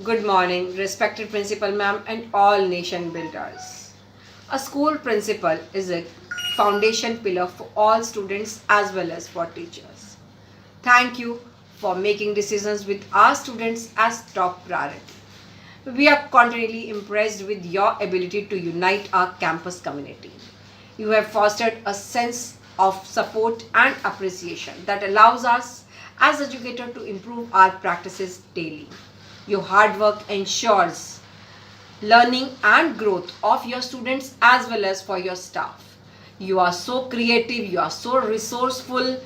Good morning, respected principal ma'am and all nation builders. A school principal is a foundation pillar for all students as well as for teachers. Thank you for making decisions with our students as top priority. We are continually impressed with your ability to unite our campus community. You have fostered a sense of support and appreciation that allows us as educators to improve our practices daily. Your hard work ensures learning and growth of your students as well as for your staff. You are so creative, you are so resourceful.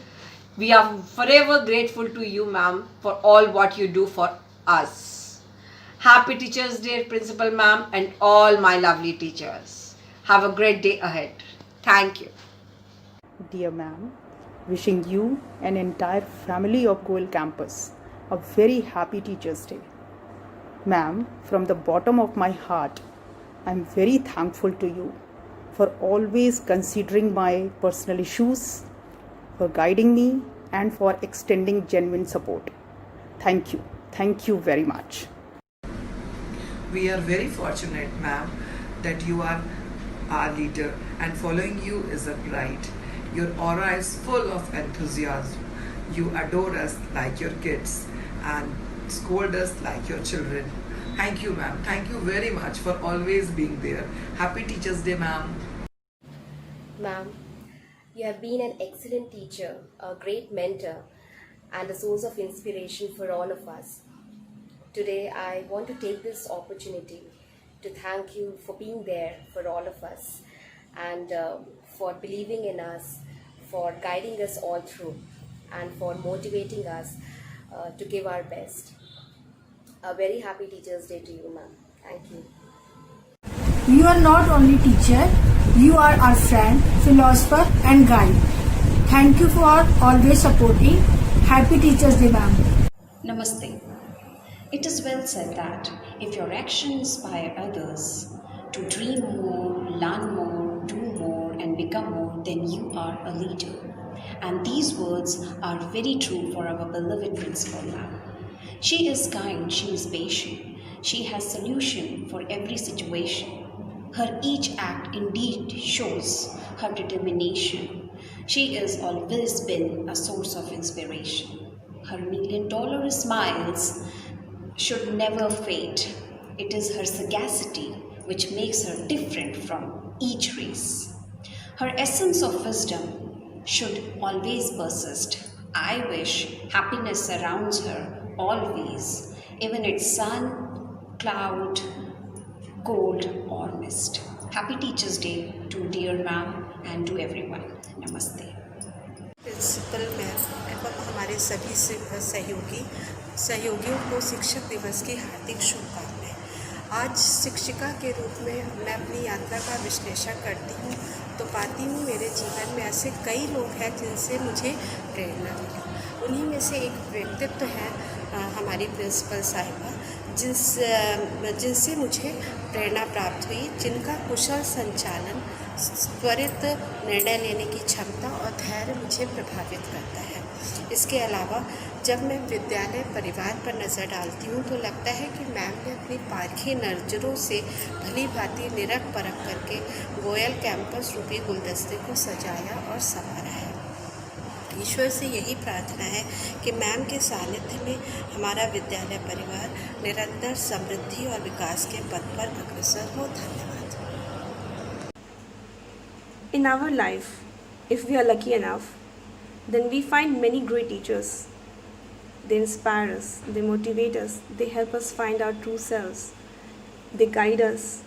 We are forever grateful to you, ma'am, for all what you do for us. Happy Teachers' Day, Principal Ma'am, and all my lovely teachers. Have a great day ahead. Thank you. Dear ma'am, wishing you and entire family of Goel campus a very happy Teachers' Day. Ma'am, from the bottom of my heart, I am very thankful to you for always considering my personal issues, for guiding me, and for extending genuine support. Thank you. Thank you very much. We are very fortunate, ma'am, that you are our leader, and following you is a pride. Your aura is full of enthusiasm. You adore us like your kids and scold us like your children. Thank you, ma'am. Thank you very much for always being there. Happy Teachers' Day, ma'am. Ma'am, you have been an excellent teacher, a great mentor, and a source of inspiration for all of us. Today, I want to take this opportunity to thank you for being there for all of us and for believing in us, for guiding us all through, and for motivating us to give our best. A very happy Teachers' Day to you, ma'am. Thank you. You are not only teacher, you are our friend, philosopher and guide. Thank you for always supporting. Happy Teachers' Day, ma'am. Namaste. It is well said that if your actions inspire others to dream more, learn more, do more, and become more, then you are a leader. And these words are very true for our beloved principal ma'am. She is kind, she is patient, she has solution for every situation. Her each act indeed shows her determination. She has always been a source of inspiration. Her $1,000,000 smiles should never fade. It is her sagacity which makes her different from each race. Her essence of wisdom should always persist. I wish happiness surrounds her always, even it's sun, cloud, cold, or mist. Happy Teachers' Day to dear ma'am and to everyone. Namaste. Principal ma'am एवं हमारे सभी सहयोगियों को शिक्षक दिवस की हार्दिक शुभकामनाएं। आज शिक्षिका के रूप में मैं अपनी यात्रा का विश्लेषण करती हूँ तो पाती हूँ मेरे जीवन में ऐसे कई लोग हैं जिनसे मुझे प्रेरणा मिली। उन्हीं में से एक व्यक्तित्व है हमारी प्रिंसिपल साहिबा जिनसे मुझे प्रेरणा प्राप्त हुई, जिनका कुशल संचालन, त्वरित निर्णय लेने की क्षमता और धैर्य मुझे प्रभावित करता है। इसके अलावा जब मैं विद्यालय परिवार पर नज़र डालती हूँ तो लगता है कि मैम ने अपनी पारखी नज़रों से भली भांति निरख परख करके गोयल कैंपस रूपी गुलदस्ते को सजाया और संवारा है। ईश्वर से यही प्रार्थना है कि मैम के सानिध्य में हमारा विद्यालय परिवार निरंतर समृद्धि और विकास के पथ पर अग्रसर हो। धन्यवाद। In our life, if we are lucky enough, then we find many great teachers. They inspire us, they motivate us, they help us find our true selves, they guide us,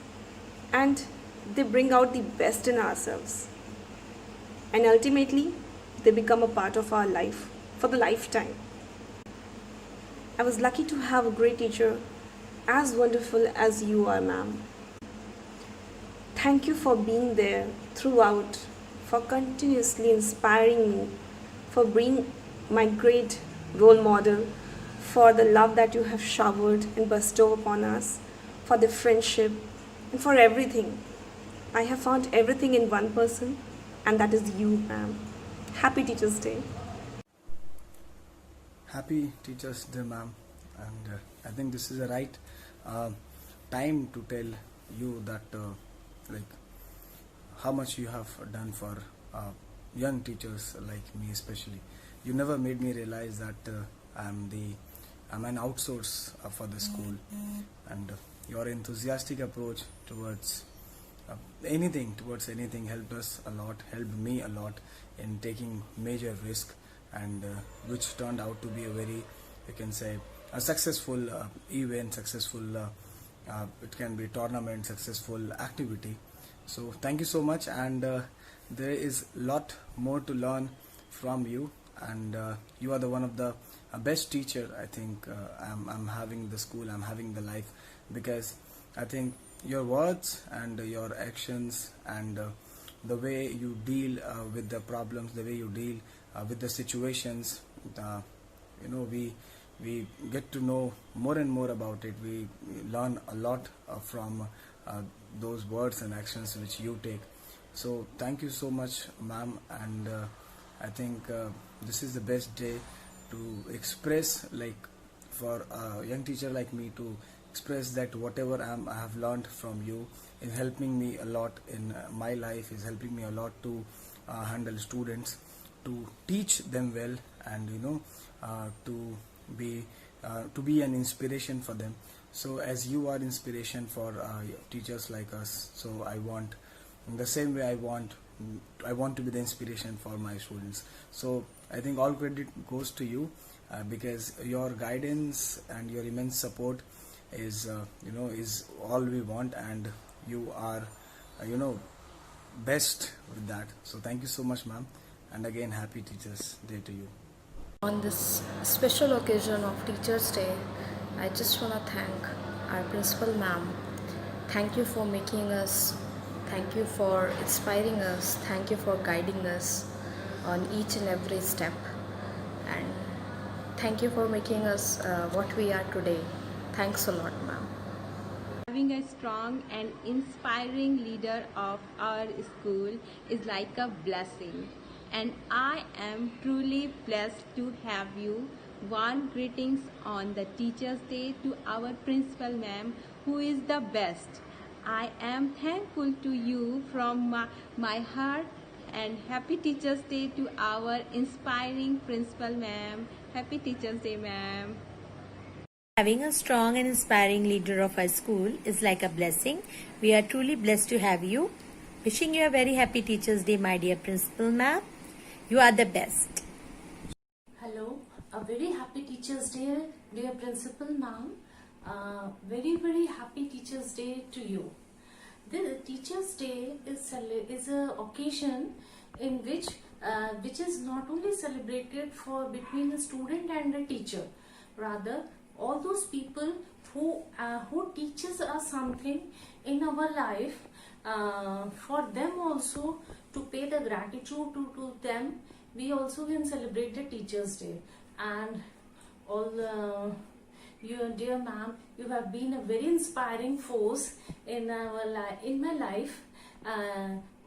and they bring out the best in ourselves. And ultimately, they become a part of our life for the lifetime. I was lucky to have a great teacher as wonderful as you are, ma'am. Thank you for being there throughout, for continuously inspiring me, for being my great role model, for the love that you have showered and bestowed upon us, for the friendship, and for everything. I have found everything in one person, and that is you, ma'am. Happy Teachers' Day. Happy Teachers' Day, ma'am, and I think this is the right time to tell you that like how much you have done for young teachers like me especially. You never made me realize that I'm an outsource for the school, and your enthusiastic approach towards towards anything helped us a lot, helped me a lot in taking major risk, and which turned out to be a very, you can say, a successful event, successful it can be tournament, successful activity. So thank you so much, and there is a lot more to learn from you, and you are the one of the best teacher I think I'm having the school, I'm having the life, because I think your words and your actions and the way you deal with the problems, the way you deal with the situations, we get to know more and more about it. We learn a lot from those words and actions which you take. So thank you so much, ma'am, and I think this is the best day to express, like for a young teacher like me, to express that whatever I have learned from you is helping me a lot in my life, is helping me a lot to handle students, to teach them well, and to be an inspiration for them. So as you are inspiration for teachers like us, so I want, in the same way I want to be the inspiration for my students. So I think all credit goes to you because your guidance and your immense support is is all we want, and you are best with that. So thank you so much, ma'am, and again happy Teachers Day to you. On this special occasion of Teachers Day, I just want to thank our principal ma'am. Thank you for making us, thank you for inspiring us, thank you for guiding us on each and every step, and thank you for making us what we are today. Thanks a lot, ma'am. Having a strong and inspiring leader of our school is like a blessing, and I am truly blessed to have you. Warm greetings on the Teachers' Day to our principal ma'am, who is the best. I am thankful to you from my heart, and happy Teachers' Day to our inspiring principal ma'am. Happy Teachers' Day, ma'am. Having a strong and inspiring leader of our school is like a blessing. We are truly blessed to have you. Wishing you a very happy Teachers' Day, my dear principal ma'am. You are the best. Hello, a very happy Teachers' Day, dear principal ma'am. Very happy Teachers' Day to you. The Teachers' Day is a occasion in which is not only celebrated for between the student and the teacher, rather all those people who teaches us something in our life, for them also to pay the gratitude to them, we also can celebrate the Teachers' Day. And you, dear ma'am, you have been a very inspiring force in my life.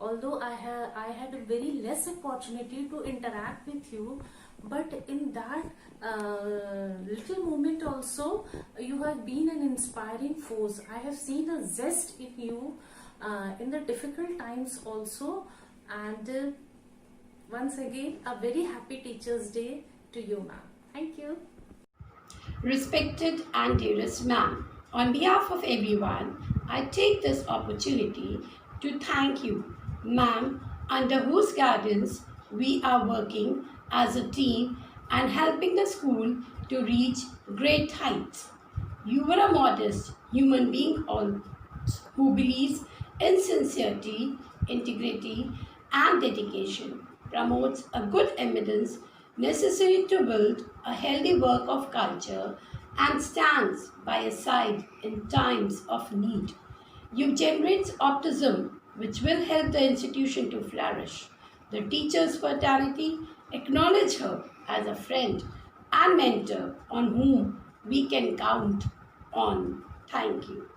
Although I had a very less opportunity to interact with you, but in that little moment also, you have been an inspiring force. I have seen a zest in you in the difficult times also, and once again, a very happy Teachers' Day to you, ma'am. Thank you. Respected and dearest ma'am, on behalf of everyone, I take this opportunity to thank you, ma'am, under whose guidance we are working as a team and helping the school to reach great heights. You were a modest human being who believes in sincerity, integrity, and dedication, promotes a good evidence necessary to build a healthy work of culture, and stands by your side in times of need. You generate optimism which will help the institution to flourish. The teachers' fraternity acknowledge her as a friend and mentor on whom we can count on. Thank you.